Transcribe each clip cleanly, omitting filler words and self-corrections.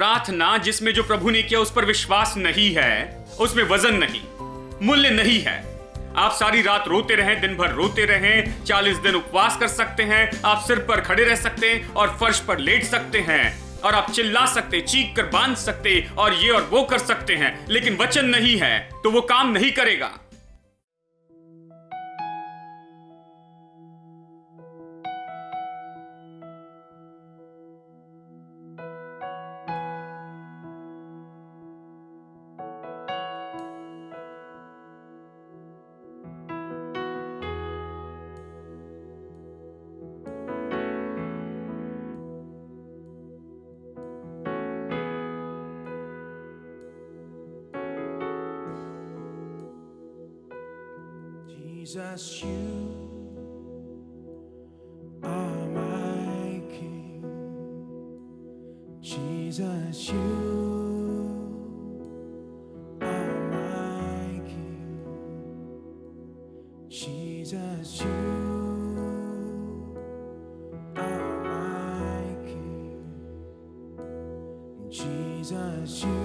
प्रार्थना जिसमें जो प्रभु ने किया उस पर विश्वास नहीं है, उसमें वजन नहीं, मूल्य नहीं है। आप सारी रात रोते रहें, दिन भर रोते रहें, 40 दिन उपवास कर सकते हैं, आप सिर पर खड़े रह सकते हैं और फर्श पर लेट सकते हैं, और आप चिल्ला सकते, चीख कर बांध सकते और ये और वो कर सकते हैं, लेकिन वचन नहीं है तो वो काम नहीं करेगा। Jesus, you are my King. Jesus, you are my King. Jesus, you are my King. Jesus, you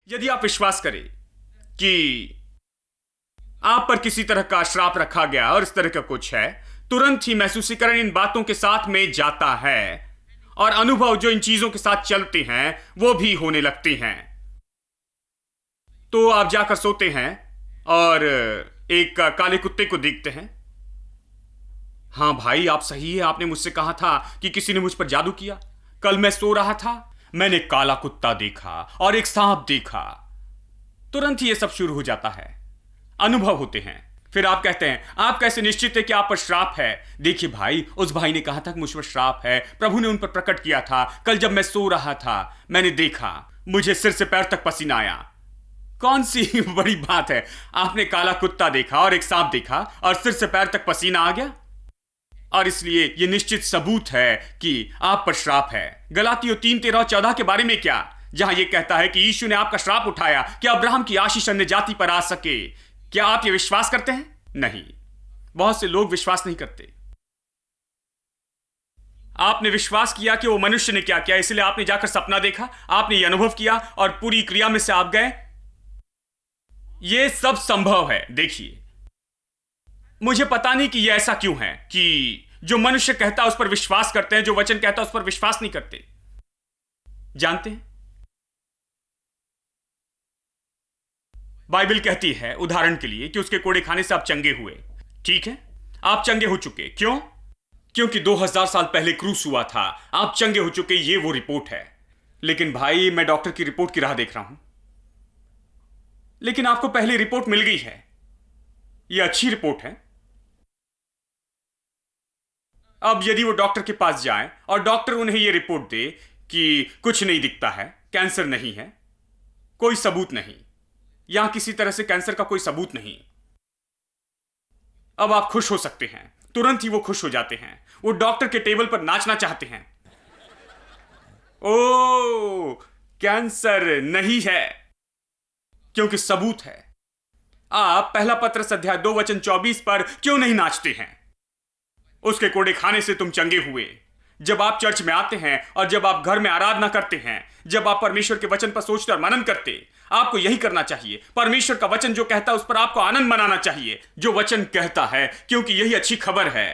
यदि आप विश्वास करें कि आप पर किसी तरह का श्राप रखा गया और इस तरह का कुछ है, तुरंत ही महसूसीकरण इन बातों के साथ में जाता है और अनुभव जो इन चीजों के साथ चलते हैं वो भी होने लगते हैं। तो आप जाकर सोते हैं और एक काले कुत्ते को देखते हैं। हाँ भाई, आप सही है, आपने मुझसे कहा था कि किसी ने मुझ पर जादू किया। कल मैं सो रहा था, मैंने काला कुत्ता देखा और एक सांप देखा। तुरंत ही यह सब शुरू हो जाता है, अनुभव होते हैं। फिर आप कहते हैं, आप कैसे निश्चित है कि आप पर श्राप है? देखिए भाई, उस भाई ने कहा था कि मुझ पर श्राप है, प्रभु ने उन पर प्रकट किया था। कल जब मैं सो रहा था मैंने देखा, मुझे सिर से पैर तक पसीना आया। कौन सी बड़ी बात है? आपने काला कुत्ता देखा और एक सांप देखा और सिर से पैर तक पसीना आ गया, और इसलिए यह निश्चित सबूत है कि आप पर श्राप है। गलातियों 3:13-14 के बारे में क्या, जहां यह कहता है कि यीशु ने आपका श्राप उठाया कि अब्राहम की आशीष अन्य जाति पर आ सके। क्या आप यह विश्वास करते हैं? नहीं, बहुत से लोग विश्वास नहीं करते। आपने विश्वास किया कि वो मनुष्य ने क्या किया, इसलिए आपने जाकर सपना देखा, आपने यह अनुभव किया और पूरी क्रिया में से आप गए। यह सब संभव है। देखिए, मुझे पता नहीं कि यह ऐसा क्यों है कि जो मनुष्य कहता है उस पर विश्वास करते हैं, जो वचन कहता है उस पर विश्वास नहीं करते। जानते हैं, बाइबल कहती है उदाहरण के लिए कि उसके कोड़े खाने से आप चंगे हुए। ठीक है, आप चंगे हो चुके। क्यों? क्योंकि 2000 साल पहले क्रूस हुआ था। आप चंगे हो चुके, ये वो रिपोर्ट है। लेकिन भाई, मैं डॉक्टर की रिपोर्ट की राह देख रहा हूं। लेकिन आपको पहली रिपोर्ट मिल गई है, यह अच्छी रिपोर्ट है। अब यदि वो डॉक्टर के पास जाए और डॉक्टर उन्हें यह रिपोर्ट दे कि कुछ नहीं दिखता है, कैंसर नहीं है, कोई सबूत नहीं, यहां किसी तरह से कैंसर का कोई सबूत नहीं, अब आप खुश हो सकते हैं। तुरंत ही वो खुश हो जाते हैं, वो डॉक्टर के टेबल पर नाचना चाहते हैं। ओ, कैंसर नहीं है, क्योंकि सबूत है। आप पहला पत्रस अध्याय 2:24 पर क्यों नहीं नाचते हैं? उसके कोड़े खाने से तुम चंगे हुए। जब आप चर्च में आते हैं और जब आप घर में आराधना करते हैं, जब आप परमेश्वर के वचन पर सोचते और मनन करते, आपको यही करना चाहिए। परमेश्वर का वचन जो कहता है उस पर आपको आनंद मनाना चाहिए, जो वचन कहता है, क्योंकि यही अच्छी खबर है।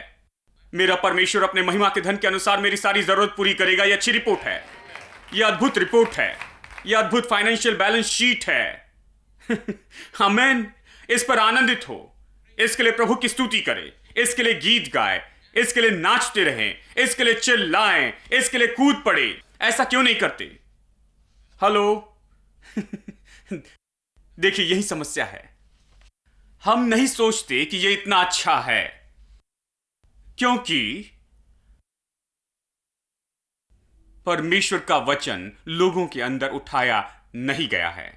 मेरा परमेश्वर अपने महिमा के धन के अनुसार मेरी सारी जरूरत पूरी करेगा। यह अच्छी रिपोर्ट है, यह अद्भुत रिपोर्ट है, यह अद्भुत फाइनेंशियल बैलेंस शीट है। आमेन। इस पर आनंदित हो, इसके लिए प्रभु की स्तुति करें, इसके लिए गीत गाए, इसके लिए नाचते रहें, इसके लिए चिल्लाएं, इसके लिए कूद पड़े। ऐसा क्यों नहीं करते? हेलो। देखिए, यही समस्या है। हम नहीं सोचते कि यह इतना अच्छा है, क्योंकि परमेश्वर का वचन लोगों के अंदर उठाया नहीं गया है।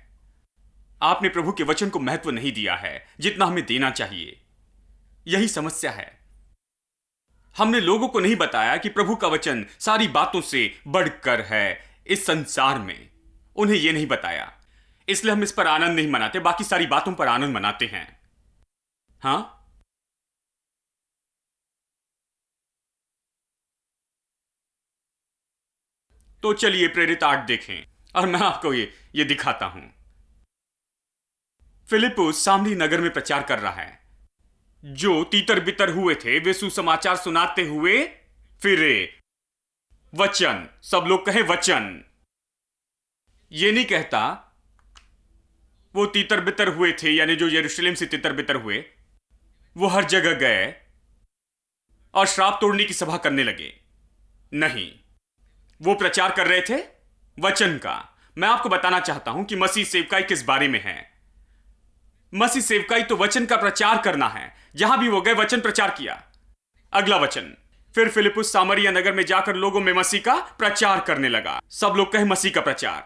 आपने प्रभु के वचन को महत्व नहीं दिया है जितना हमें देना चाहिए। यही समस्या है। हमने लोगों को नहीं बताया कि प्रभु का वचन सारी बातों से बढ़कर है इस संसार में। उन्हें यह नहीं बताया, इसलिए हम इस पर आनंद नहीं मनाते, बाकी सारी बातों पर आनंद मनाते हैं। हां, तो चलिए प्रेरित 8 देखें और मैं आपको ये दिखाता हूं। फिलिपुस सामरी नगर में प्रचार कर रहा है। जो तीतर बितर हुए थे वे सुसमाचार सुनाते हुए फिरे। वचन, सब लोग कहे वचन। ये नहीं कहता वो तीतर बितर हुए थे, यानी जो यरूशलेम से तीतर बितर हुए वो हर जगह गए और श्राप तोड़ने की सभा करने लगे। नहीं, वो प्रचार कर रहे थे वचन का। मैं आपको बताना चाहता हूं कि मसीह सेवकाई किस बारे में है। मसीह सेवकाई तो वचन का प्रचार करना है। जहां भी वो गए वचन प्रचार किया। अगला वचन, फिर फिलिपुस सामरिया नगर में जाकर लोगों में मसीह का प्रचार करने लगा। सब लोग कहे मसीह का प्रचार,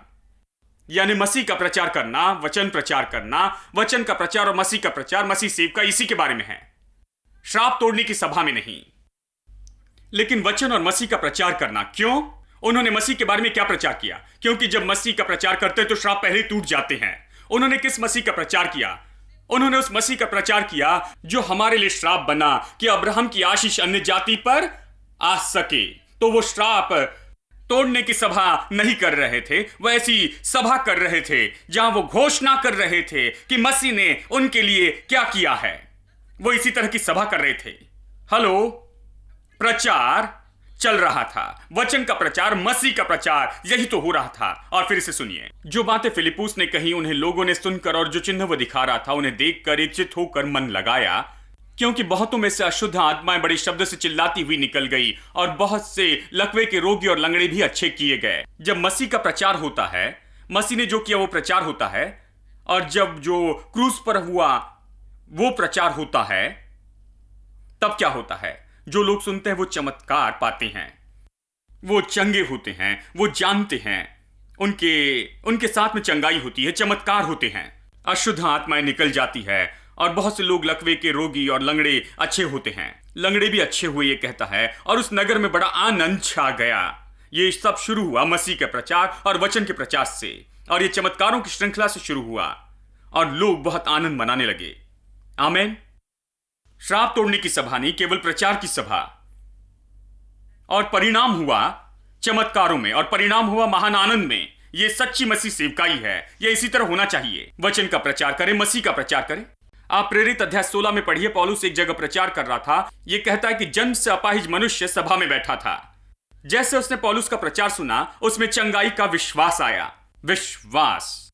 यानी मसीह का प्रचार करना, वचन प्रचार करना, वचन का प्रचार और मसीह का प्रचार, मसीह सेवकाई इसी के बारे में है, श्राप तोड़ने की सभा में नहीं। लेकिन वचन और मसीह का प्रचार करना, क्यों? उन्होंने मसीह के बारे में क्या प्रचार किया? क्योंकि जब मसीह का प्रचार करते तो श्राप पहले टूट जाते हैं। उन्होंने किस मसीह का प्रचार किया? उन्होंने उस मसीह का प्रचार किया जो हमारे लिए श्राप बना कि अब्राहम की आशीष अन्य जाति पर आ सके। तो वो श्राप तोड़ने की सभा नहीं कर रहे थे, वो ऐसी सभा कर रहे थे जहां वो घोषणा कर रहे थे कि मसीह ने उनके लिए क्या किया है। वो इसी तरह की सभा कर रहे थे। हेलो, प्रचार चल रहा था, वचन का प्रचार, मसीह का प्रचार, यही तो हो रहा था। और फिर इसे सुनिए, जो बातें फिलिपुस ने कही उन्हें लोगों ने सुनकर और जो चिन्ह वो दिखा रहा था उन्हें देखकर इच्छित होकर मन लगाया, क्योंकि बहुतों में से अशुद्ध आत्माएं बड़े शब्द से चिल्लाती हुई निकल गई और बहुत से लकवे के रोगी और लंगड़े भी अच्छे किए गए। जब मसीह का प्रचार होता है, मसीह ने जो किया वो प्रचार होता है, और जब जो क्रूस पर हुआ वो प्रचार होता है, तब क्या होता है? जो लोग सुनते हैं वो चमत्कार पाते हैं, वो चंगे होते हैं, वो जानते हैं, उनके साथ में चंगाई होती है, चमत्कार होते हैं। अशुद्ध आत्माएं निकल जाती है और बहुत से लोग लकवे के रोगी और लंगड़े अच्छे होते हैं। लंगड़े भी अच्छे हुए, ये कहता है, और उस नगर में बड़ा आनंद छा गया। ये सब शुरू हुआ मसीह के प्रचार और वचन के प्रचार से, और ये चमत्कारों की श्रृंखला से शुरू हुआ और लोग बहुत आनंद मनाने लगे। आमेन। श्राप तोड़ने की सभा नहीं, केवल प्रचार की सभा। और परिणाम हुआ चमत्कारों में, और परिणाम हुआ महान आनंद में। ये सच्ची मसीह सेवकाई है। ये इसी तरह होना चाहिए। वचन का प्रचार करें, मसीह का प्रचार करें। आप प्रेरित अध्याय 16 में पढ़िए, पौलुस एक जगह प्रचार कर रहा था। यह कहता है कि जन्म से अपाहिज मनुष्य सभा में बैठा था। जैसे उसने पौलुस का प्रचार सुना, उसमें चंगाई का विश्वास आया। विश्वास।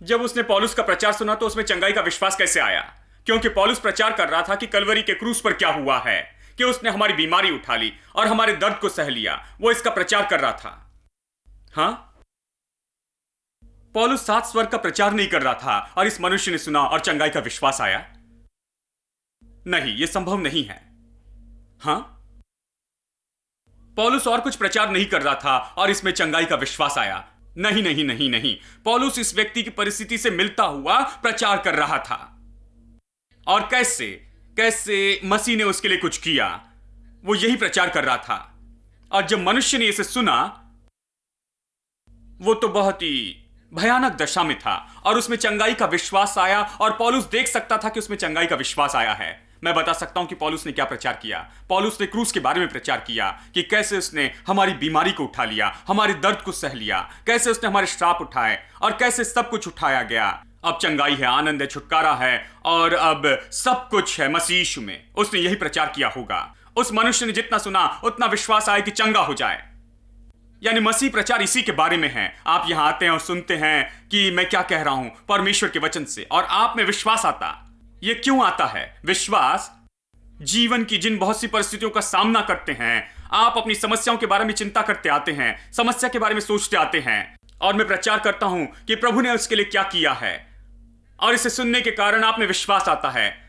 जब उसने पौलुस का प्रचार सुना तो उसमें चंगाई का विश्वास कैसे आया? क्योंकि पौलुस प्रचार कर रहा था कि कलवरी के क्रूस पर क्या हुआ है, कि उसने हमारी बीमारी उठा ली और हमारे दर्द को सह लिया। वो इसका प्रचार कर रहा था। हां, पौलुस 7 स्वर का प्रचार नहीं कर रहा था और इस मनुष्य ने सुना और चंगाई का विश्वास आया। नहीं, यह संभव नहीं है। हां, पौलुस और कुछ प्रचार नहीं कर रहा था और इसमें चंगाई का विश्वास आया। नहीं नहीं नहीं नहीं, पौलुस इस व्यक्ति की परिस्थिति से मिलता हुआ प्रचार कर रहा था। और कैसे कैसे मसीह ने उसके लिए कुछ किया, वो यही प्रचार कर रहा था। और जब मनुष्य ने इसे सुना, वो तो बहुत ही भयानक दशा में था और उसमें चंगाई का विश्वास आया, और पौलुस देख सकता था कि उसमें चंगाई का विश्वास आया है। मैं बता सकता हूं कि पौलुस ने क्या प्रचार किया। पौलुस ने क्रूस के बारे में प्रचार किया कि कैसे उसने हमारी बीमारी को उठा लिया, हमारे दर्द को सह लिया, कैसे उसने हमारे श्राप उठाए और कैसे सब कुछ उठाया गया। अब चंगाई है, आनंद है, छुटकारा है और अब सब कुछ है मसीह यीशु में। उसने यही प्रचार किया होगा। उस मनुष्य ने जितना सुना उतना विश्वास आया कि चंगा हो जाए। यानी मसीह प्रचार इसी के बारे में है। आप यहां आते हैं और सुनते हैं कि मैं क्या कह रहा हूं परमेश्वर के वचन से, और आप में विश्वास आता। यह क्यों आता है? विश्वास जीवन की जिन बहुत सी परिस्थितियों का सामना करते हैं, आप अपनी समस्याओं के बारे में चिंता करते आते हैं, समस्या के बारे में सोचते आते हैं, और मैं प्रचार करता हूं कि प्रभु ने उसके लिए क्या किया है, और इसे सुनने के कारण आप में विश्वास आता है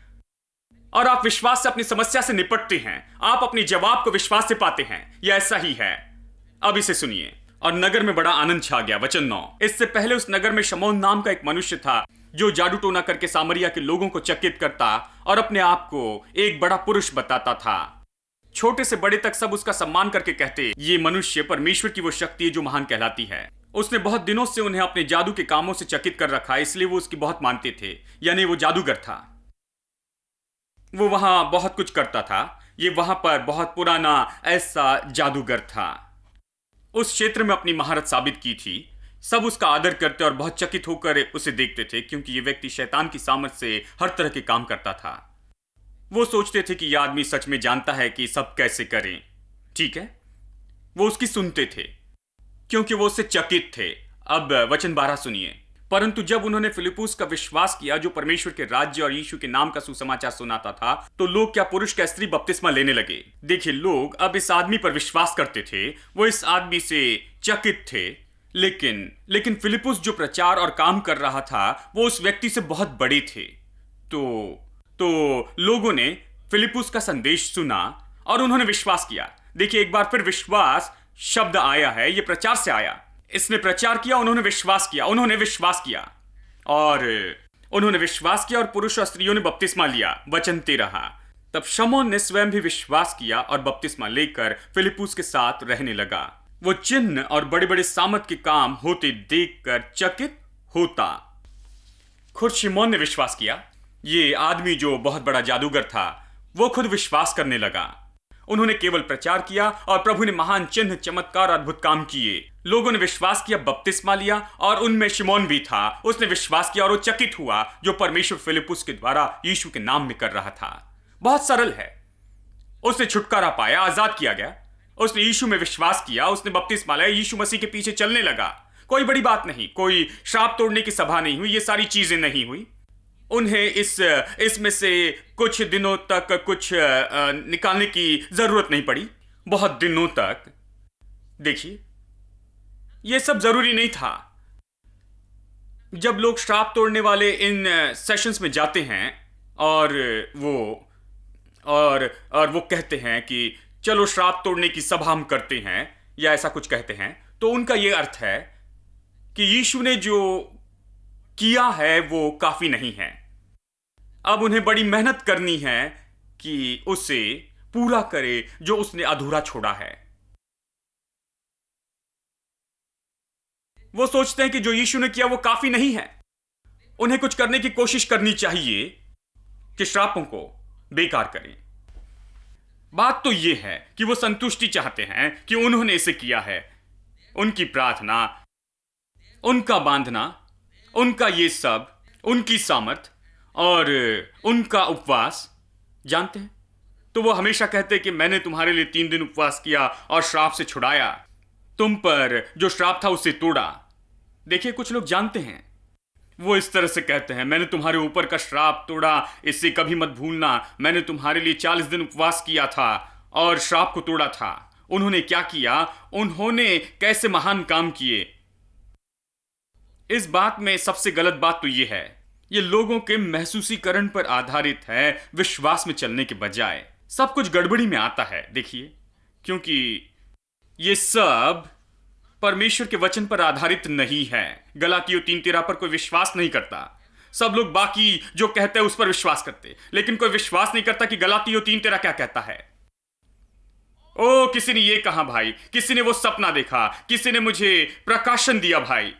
और आप विश्वास से अपनी समस्या से निपटते हैं। आप अपनी जवाब को विश्वास से पाते हैं। यह ऐसा ही है। अब इसे सुनिए। और नगर में बड़ा आनंद छा गया। वचन 9। इससे पहले उस नगर में शमौन नाम का एक मनुष्य था, जो जादू टोना करके सामरिया के लोगों को चकित करता और अपने आप को एक बड़ा पुरुष बताता था। छोटे से बड़े तक सब उसका सम्मान करके कहते, ये मनुष्य परमेश्वर की वो शक्ति है जो महान कहलाती है। उसने बहुत दिनों से उन्हें अपने जादू के कामों से चकित कर रखा, इसलिए वो उसकी बहुत मानते थे। यानी वो जादूगर था। वो वहां बहुत कुछ करता था। ये वहां पर बहुत पुराना ऐसा जादूगर था। उस क्षेत्र में अपनी महारत साबित की थी। सब उसका आदर करते और बहुत चकित होकर उसे देखते थे, क्योंकि ये व्यक्ति शैतान की सामर्थ से हर तरह के काम करता था। वो सोचते थे कि यह आदमी सच में जानता है कि सब कैसे करें। ठीक है, वो उसकी सुनते थे क्योंकि वो उससे चकित थे। अब वचन 12 सुनिए। परंतु जब उन्होंने फिलिप्पुस का विश्वास किया, जो परमेश्वर के राज्य और यीशु के नाम का सुसमाचार सुनाता था, तो लोग क्या पुरुष क्या स्त्री बपतिस्मा लेने लगे। देखिए, लोग अब इस आदमी पर विश्वास करते थे। वो इस आदमी से चकित थे। लेकिन फिलिप्पुस जो प्रचार और काम कर रहा था, वो उस व्यक्ति से बहुत बड़े थे। तो लोगों ने फिलिप्पुस का संदेश सुना और उन्होंने विश्वास किया। देखिए, एक बार फिर विश्वास शब्द आया है। ये प्रचार से आया। इसने प्रचार किया, उन्होंने विश्वास किया, उन्होंने विश्वास किया और पुरुष और स्त्रियों ने बपतिस्मा लिया। वचन 13। तब शमौन ने स्वयं भी विश्वास किया और बपतिस्मा लेकर फिलिप्पुस के साथ रहने लगा। वो चिन्ह और बड़े बड़े सामर्थ के काम होते देखकर चकित होता। खुद शमौन ने विश्वास किया। ये आदमी जो बहुत बड़ा जादूगर था, वो खुद विश्वास करने लगा। उन्होंने केवल प्रचार किया और प्रभु ने महान चिन्ह, चमत्कार, अद्भुत काम किए। लोगों ने विश्वास किया, बपतिस्मा लिया, और उनमें शिमोन भी था। उसने विश्वास किया और वो चकित हुआ, जो परमेश्वर फिलिप्पुस के द्वारा यीशु के नाम में कर रहा था। बहुत सरल है। उसने छुटकारा पाया, आजाद किया गया। उसने यीशु में विश्वास किया, उसने बपतिस्मा लिया, यीशु मसीह के पीछे चलने लगा। कोई बड़ी बात नहीं, कोई श्राप तोड़ने की सभा नहीं हुई, ये सारी चीजें नहीं हुई। उन्हें इसमें से कुछ दिनों तक कुछ निकालने की जरूरत नहीं पड़ी। बहुत दिनों तक, देखिए, यह सब जरूरी नहीं था। जब लोग श्राप तोड़ने वाले इन सेशंस में जाते हैं और वो कहते हैं कि चलो श्राप तोड़ने की सभा हम करते हैं, या ऐसा कुछ कहते हैं, तो उनका यह अर्थ है कि यीशु ने जो किया है वो काफी नहीं है। अब उन्हें बड़ी मेहनत करनी है कि उसे पूरा करे जो उसने अधूरा छोड़ा है। वो सोचते हैं कि जो यीशु ने किया वो काफी नहीं है। उन्हें कुछ करने की कोशिश करनी चाहिए कि श्रापों को बेकार करें। बात तो यह है कि वो संतुष्टि चाहते हैं कि उन्होंने इसे किया है। उनकी प्रार्थना, उनका बांधना, उनका ये सब, उनकी सामर्थ और उनका उपवास, जानते हैं, तो वो हमेशा कहते हैं कि मैंने तुम्हारे लिए 3 दिन उपवास किया और श्राप से छुड़ाया, तुम पर जो श्राप था उसे तोड़ा। देखिए, कुछ लोग जानते हैं, वो इस तरह से कहते हैं, मैंने तुम्हारे ऊपर का श्राप तोड़ा, इससे कभी मत भूलना, मैंने तुम्हारे लिए 40 दिन उपवास किया था और श्राप को तोड़ा था। उन्होंने क्या किया? उन्होंने कैसे महान काम किए। इस बात में सबसे गलत बात तो यह है, ये लोगों के महसूसीकरण पर आधारित है, विश्वास में चलने के बजाय। सब कुछ गड़बड़ी में आता है, देखिए, क्योंकि ये सब परमेश्वर के वचन पर आधारित नहीं है। गलातियों 3:13 पर कोई विश्वास नहीं करता। सब लोग बाकी जो कहते हैं उस पर विश्वास करते, लेकिन कोई विश्वास नहीं करता कि गलातियों 3:13 क्या कहता है। ओ, किसी ने ये कहा भाई, किसी ने वो सपना देखा, किसी ने मुझे प्रकाशन दिया भाई,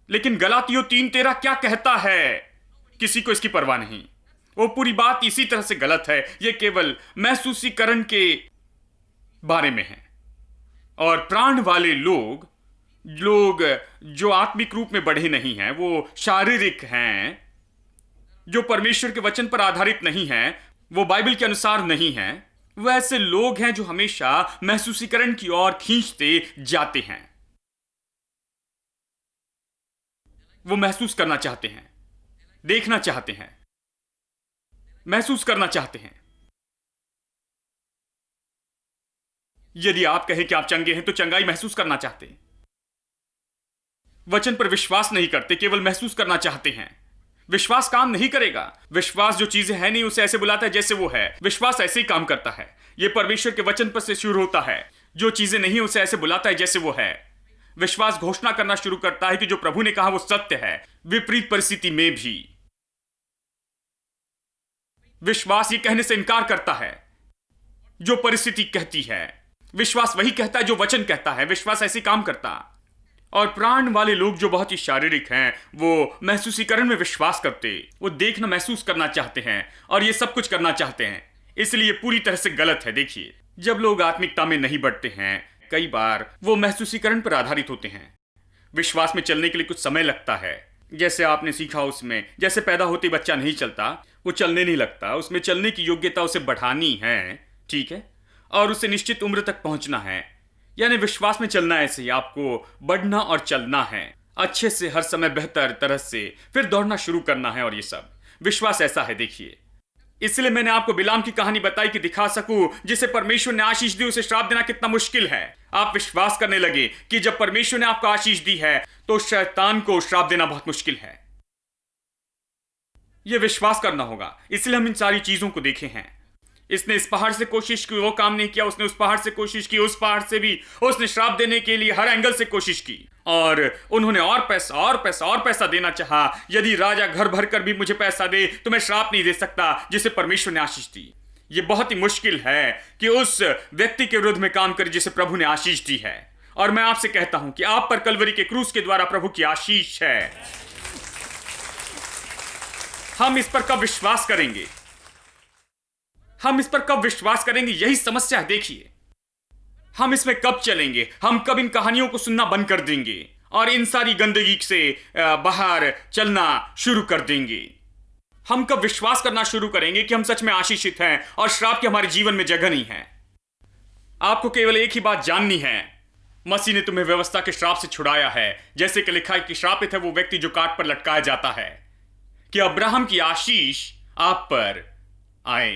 लेकिन गलातियों 3:13 क्या कहता है? किसी को इसकी परवाह नहीं। वो पूरी बात इसी तरह से गलत है। ये केवल महसूसीकरण के बारे में है। और प्राण वाले लोग जो आत्मिक रूप में बढ़े नहीं हैं, वो शारीरिक हैं, जो परमेश्वर के वचन पर आधारित नहीं हैं, वो बाइबल के अनुसार नहीं हैं, वो ऐसे लोग हैं जो हमेशा महसूसीकरण की ओर खींचते जाते हैं। वो महसूस करना चाहते हैं, देखना चाहते हैं, महसूस करना चाहते हैं। यदि आप कहें कि आप चंगे हैं तो चंगाई महसूस करना चाहते हैं। वचन पर विश्वास नहीं करते, केवल महसूस करना चाहते हैं। विश्वास काम नहीं करेगा। विश्वास जो चीजें हैं नहीं उसे ऐसे बुलाता है जैसे वो है। विश्वास ऐसे ही काम करता है। यह परमेश्वर के वचन पर से शुरू होता है। जो चीजें नहीं उसे ऐसे बुलाता है जैसे वो है। विश्वास घोषणा करना शुरू करता है कि जो प्रभु ने कहा वो सत्य है, विपरीत परिस्थिति में भी। विश्वास ये कहने से इनकार करता है जो परिस्थिति कहती है। विश्वास वही कहता है जो वचन कहता है। विश्वास ऐसे काम करता। और प्राण वाले लोग जो बहुत ही शारीरिक हैं, वो महसूसीकरण में विश्वास करते, वो देखना, महसूस करना चाहते हैं और ये सब कुछ करना चाहते हैं। इसलिए पूरी तरह से गलत है। देखिए, जब लोग आत्मिकता में नहीं बढ़ते हैं, कई बार वो महसूसीकरण पर आधारित होते हैं। विश्वास में चलने के लिए कुछ समय लगता है। जैसे आपने सीखा उसमें, जैसे पैदा होते बच्चा नहीं चलता, वो चलने नहीं लगता, उसमें चलने की योग्यता उसे बढ़ानी है, ठीक है, और उसे निश्चित उम्र तक पहुंचना है। यानी विश्वास में चलना ऐसे ही, आपको बढ़ना और चलना है अच्छे से, हर समय बेहतर तरह से, फिर दौड़ना शुरू करना है। और ये सब विश्वास ऐसा है। देखिए, इसलिए मैंने आपको बिलाम की कहानी बताई कि दिखा सकूं जिसे परमेश्वर ने आशीष दी उसे श्राप देना कितना मुश्किल है। आप विश्वास करने लगे कि जब परमेश्वर ने आपको आशीष दी है तो शैतान को श्राप देना बहुत मुश्किल है। यह विश्वास करना होगा। इसलिए हम इन सारी चीजों को देखे हैं। इसने इस पहाड़ से कोशिश की, वो काम नहीं किया। उसने उस पहाड़ से कोशिश की, उस पहाड़ से भी उसने श्राप देने के लिए हर एंगल से कोशिश की। और उन्होंने और पैसा और पैसा और पैसा देना चाहा। यदि राजा घर भर कर भी मुझे पैसा दे तो मैं श्राप नहीं दे सकता जिसे परमेश्वर ने आशीष दी। यह बहुत ही मुश्किल है कि उस व्यक्ति के विरुद्ध में काम करे जिसे प्रभु ने आशीष दी है। और मैं आपसे कहता हूं कि आप पर कलवरी के क्रूस के द्वारा प्रभु की आशीष है। हम इस पर कब विश्वास करेंगे? हम इस पर कब विश्वास करेंगे? यही समस्या है। देखिए, हम इसमें कब चलेंगे? हम कब इन कहानियों को सुनना बंद कर देंगे और इन सारी गंदगी से बाहर चलना शुरू कर देंगे? हम कब विश्वास करना शुरू करेंगे कि हम सच में आशीषित हैं और श्राप की हमारे जीवन में जगह नहीं है? आपको केवल एक ही बात जाननी है, मसीह ने तुम्हें व्यवस्था के श्राप से छुड़ाया है। जैसे कि लिखा है कि श्रापित है वो व्यक्ति जो काट पर लटकाया जाता है, कि अब्राहम की आशीष आप पर आए।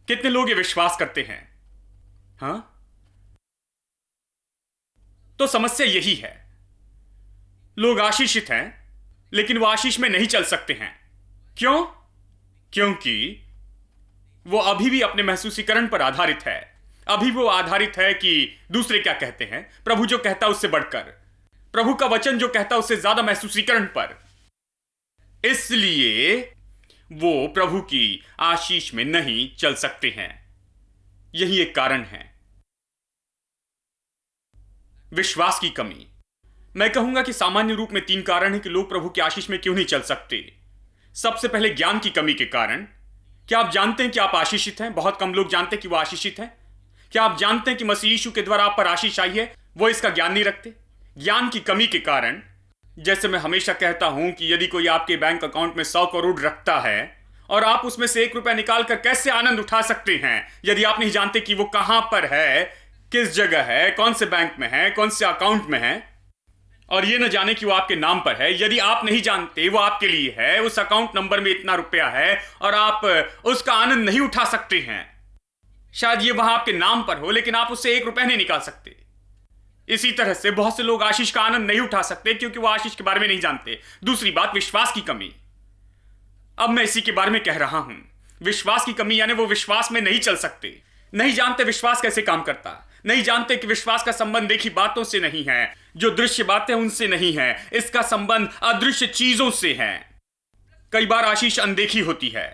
कितने लोग ये विश्वास करते हैं? हां, तो समस्या यही है। लोग आशीषित हैं लेकिन वो आशीष में नहीं चल सकते हैं। क्यों? क्योंकि वो अभी भी अपने महसूसीकरण पर आधारित है। अभी वो आधारित है कि दूसरे क्या कहते हैं, प्रभु जो कहता है उससे बढ़कर, प्रभु का वचन जो कहता है उससे ज्यादा महसूसीकरण पर। इसलिए वो प्रभु की आशीष में नहीं चल सकते हैं। यही एक कारण है। विश्वास की कमी। मैं कहूंगा कि सामान्य रूप में 3 कारण हैं कि लोग प्रभु की आशीष में क्यों नहीं चल सकते। सबसे पहले ज्ञान की कमी के कारण। क्या आप जानते हैं कि आप आशीषित हैं? बहुत कम लोग जानते हैं कि वो आशीषित हैं। क्या आप जानते हैं कि मसीह यीशु के द्वारा आप पर आशीष आई है? वो इसका ज्ञान नहीं रखते। ज्ञान की कमी के कारण, जैसे मैं हमेशा कहता हूं कि यदि कोई आपके बैंक अकाउंट में 100 करोड़ रखता है और आप उसमें से 1 रुपया निकालकर कैसे आनंद उठा सकते हैं यदि आप नहीं जानते कि वो कहां पर है, किस जगह है, कौन से बैंक में है, कौन से अकाउंट में है, और ये न जाने कि वो आपके नाम पर है। यदि आप नहीं जानते वो आपके लिए है, उस अकाउंट नंबर में इतना रुपया है और आप उसका आनंद नहीं उठा सकते हैं। शायद ये वहां आपके नाम पर हो लेकिन आप उससे 1 रुपया नहीं निकाल सकते। इसी तरह से बहुत से लोग आशीष का आनंद नहीं उठा सकते क्योंकि वो आशीष के बारे में नहीं जानते। दूसरी बात, विश्वास की कमी। अब मैं इसी के बारे में कह रहा हूं। विश्वास की कमी यानी वो विश्वास में नहीं चल सकते। नहीं जानते विश्वास कैसे काम करता। नहीं जानते कि विश्वास का संबंध देखी बातों से नहीं है, जो दृश्य बातें उनसे नहीं है। इसका संबंध अदृश्य चीजों से है। कई बार आशीष अनदेखी होती है,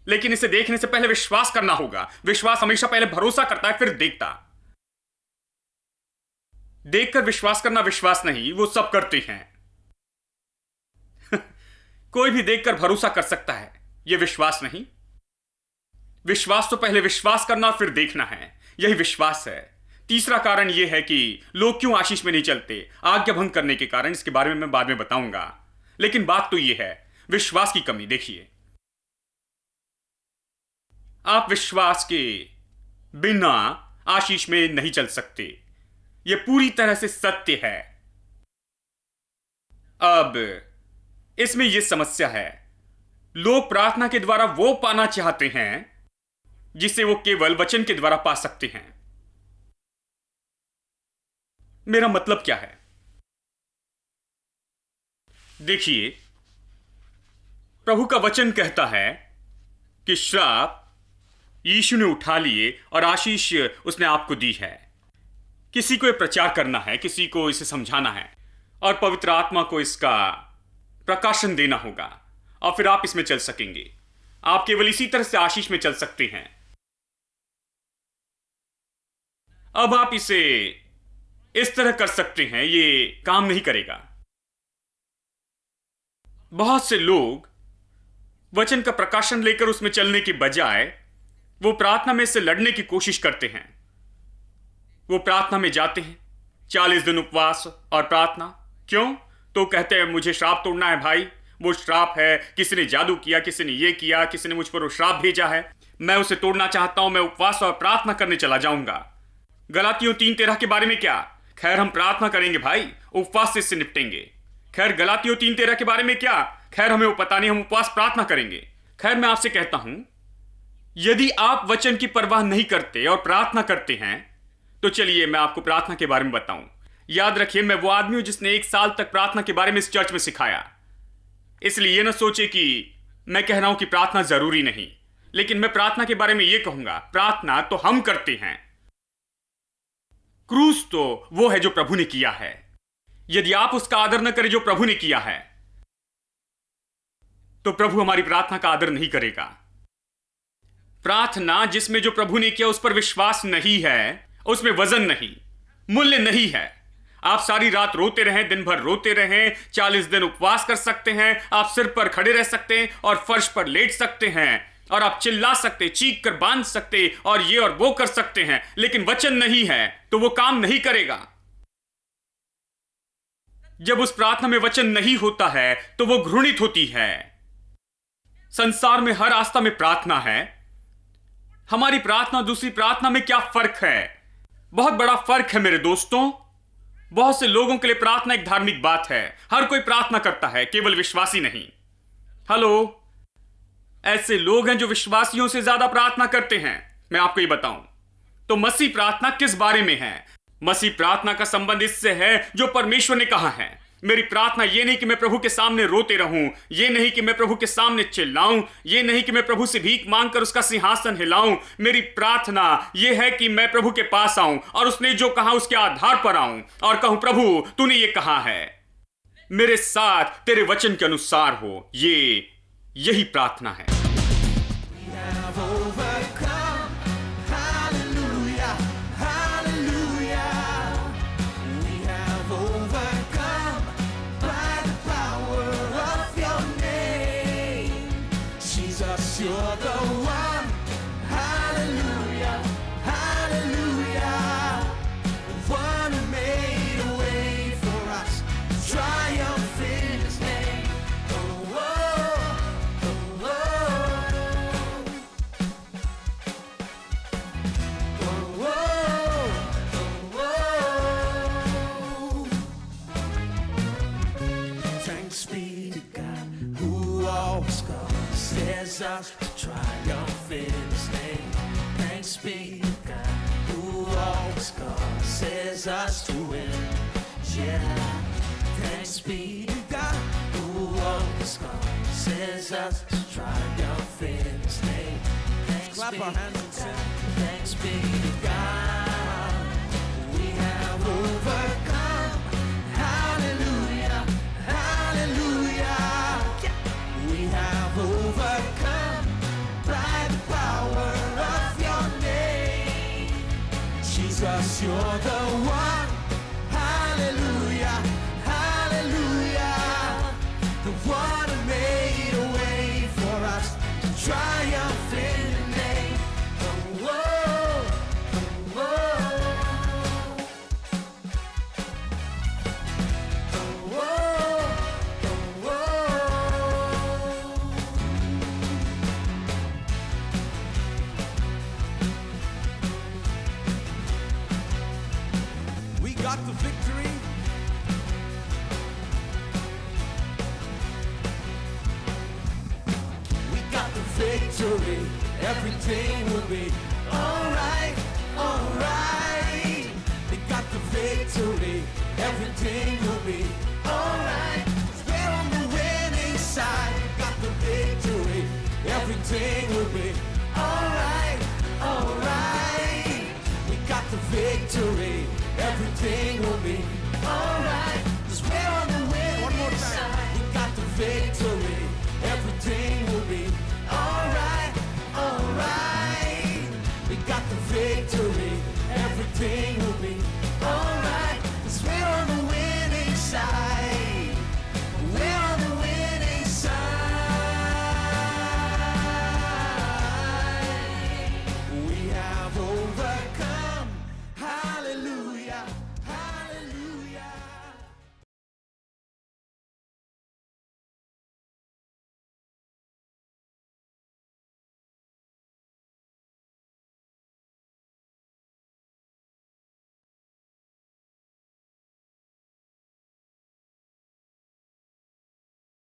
लेकिन इसे देखने से पहले विश्वास करना होगा। विश्वास हमेशा पहले भरोसा करता है फिर देखता। देखकर विश्वास करना विश्वास नहीं, वो सब करते हैं। कोई भी देखकर भरोसा कर सकता है, यह विश्वास नहीं। विश्वास तो पहले विश्वास करना फिर देखना है, यही विश्वास है। तीसरा कारण यह है कि लोग क्यों आशीष में नहीं चलते, आज्ञा भंग करने के कारण। इसके बारे में मैं बाद में बताऊंगा, लेकिन बात तो यह है, विश्वास की कमी। देखिए, आप विश्वास के बिना आशीष में नहीं चल सकते। यह पूरी तरह से सत्य है। अब इसमें यह समस्या है, लोग प्रार्थना के द्वारा वो पाना चाहते हैं जिसे वो केवल वचन के द्वारा पा सकते हैं। मेरा मतलब क्या है? देखिए, प्रभु का वचन कहता है कि श्राप यीशु ने उठा लिए और आशीष उसने आपको दी है। किसी को यह प्रचार करना है, किसी को इसे समझाना है और पवित्र आत्मा को इसका प्रकाशन देना होगा और फिर आप इसमें चल सकेंगे। आप केवल इसी तरह से आशीष में चल सकते हैं। अब आप इसे इस तरह कर सकते हैं, ये काम नहीं करेगा। बहुत से लोग वचन का प्रकाशन लेकर उसमें चलने की बजाय वो प्रार्थना में से लड़ने की कोशिश करते हैं। वो प्रार्थना में जाते हैं, 40 दिन उपवास और प्रार्थना। क्यों? तो कहते हैं मुझे श्राप तोड़ना है भाई, वो श्राप है, किसी ने जादू किया, किसी ने ये किया, किसी ने मुझ पर वो श्राप भेजा है, मैं उसे तोड़ना चाहता हूं, मैं उपवास और प्रार्थना करने चला जाऊंगा। गलातियों 3:13 के बारे में क्या? खैर हम प्रार्थना करेंगे भाई, उपवास से इससे निपटेंगे। खैर गलातियों 3:13 के बारे में क्या? खैर हमें वो पता नहीं, हम उपवास प्रार्थना करेंगे। खैर मैं आपसे कहता हूं, यदि आप वचन की परवाह नहीं करते और प्रार्थना करते हैं तो चलिए मैं आपको प्रार्थना के बारे में बताऊं। याद रखिए, मैं वो आदमी हूं जिसने 1 साल तक प्रार्थना के बारे में इस चर्च में सिखाया। इसलिए यह ना सोचे कि मैं कह रहा हूं कि प्रार्थना जरूरी नहीं, लेकिन मैं प्रार्थना के बारे में यह कहूंगा, प्रार्थना तो हम करते हैं, क्रूस तो वो है जो प्रभु ने किया है। यदि आप उसका आदर न करें जो प्रभु ने किया है, तो प्रभु हमारी प्रार्थना का आदर नहीं करेगा। प्रार्थना जिसमें जो प्रभु ने किया उस पर विश्वास नहीं है, उसमें वजन नहीं, मूल्य नहीं है। आप सारी रात रोते रहें, दिन भर रोते रहें, 40 दिन उपवास कर सकते हैं, आप सिर पर खड़े रह सकते हैं और फर्श पर लेट सकते हैं और आप चिल्ला सकते, चीख कर बांध सकते और ये और वो कर सकते हैं, लेकिन वचन नहीं है तो वो काम नहीं करेगा। जब उस प्रार्थना में वचन नहीं होता है तो वो घृणित होती है। संसार में हर आस्था में प्रार्थना है। हमारी प्रार्थना दूसरी प्रार्थना में क्या फर्क है? बहुत बड़ा फर्क है मेरे दोस्तों। बहुत से लोगों के लिए प्रार्थना एक धार्मिक बात है। हर कोई प्रार्थना करता है, केवल विश्वासी नहीं। हेलो, ऐसे लोग हैं जो विश्वासियों से ज्यादा प्रार्थना करते हैं। मैं आपको ये बताऊं तो मसीह प्रार्थना किस बारे में है? मसीह प्रार्थना का संबंध इससे है जो परमेश्वर ने कहा है। मेरी प्रार्थना ये नहीं कि मैं प्रभु के सामने रोते रहूं, ये नहीं कि मैं प्रभु के सामने चिल्लाऊं, ये नहीं कि मैं प्रभु से भीख मांगकर उसका सिंहासन हिलाऊं। मेरी प्रार्थना ये है कि मैं प्रभु के पास आऊं और उसने जो कहा उसके आधार पर आऊं और कहूं, प्रभु तूने ये कहा है, मेरे साथ तेरे वचन के अनुसार हो, यही प्रार्थना है। have overcome. Hallelujah, hallelujah. We have overcome by the power of your name. Jesus, you're the one. Hallelujah, hallelujah. The one who made a way for us to triumph in his name. Oh, oh, oh, oh. Thanks be to God who always causes us to triumph in his name. Thanks be to God who always causes us to win. Yeah. Thanks be to God who always causes us to triumph in his name. Thanks Clap be our hands and sing. Thanks be to God. We have overcome. Hallelujah. Hallelujah. We have overcome by the power of your name. Jesus, you're the one. Hallelujah. Hallelujah. The one who made a way for us to triumph in the name. Oh, oh, oh, oh, oh, oh. We got the victory. We got the victory. Everything will be alright, alright. We got the victory. Everything will be alright. We're on the winning side. We got the victory. Everything will be alright, alright. We got the victory. Everything will be alright.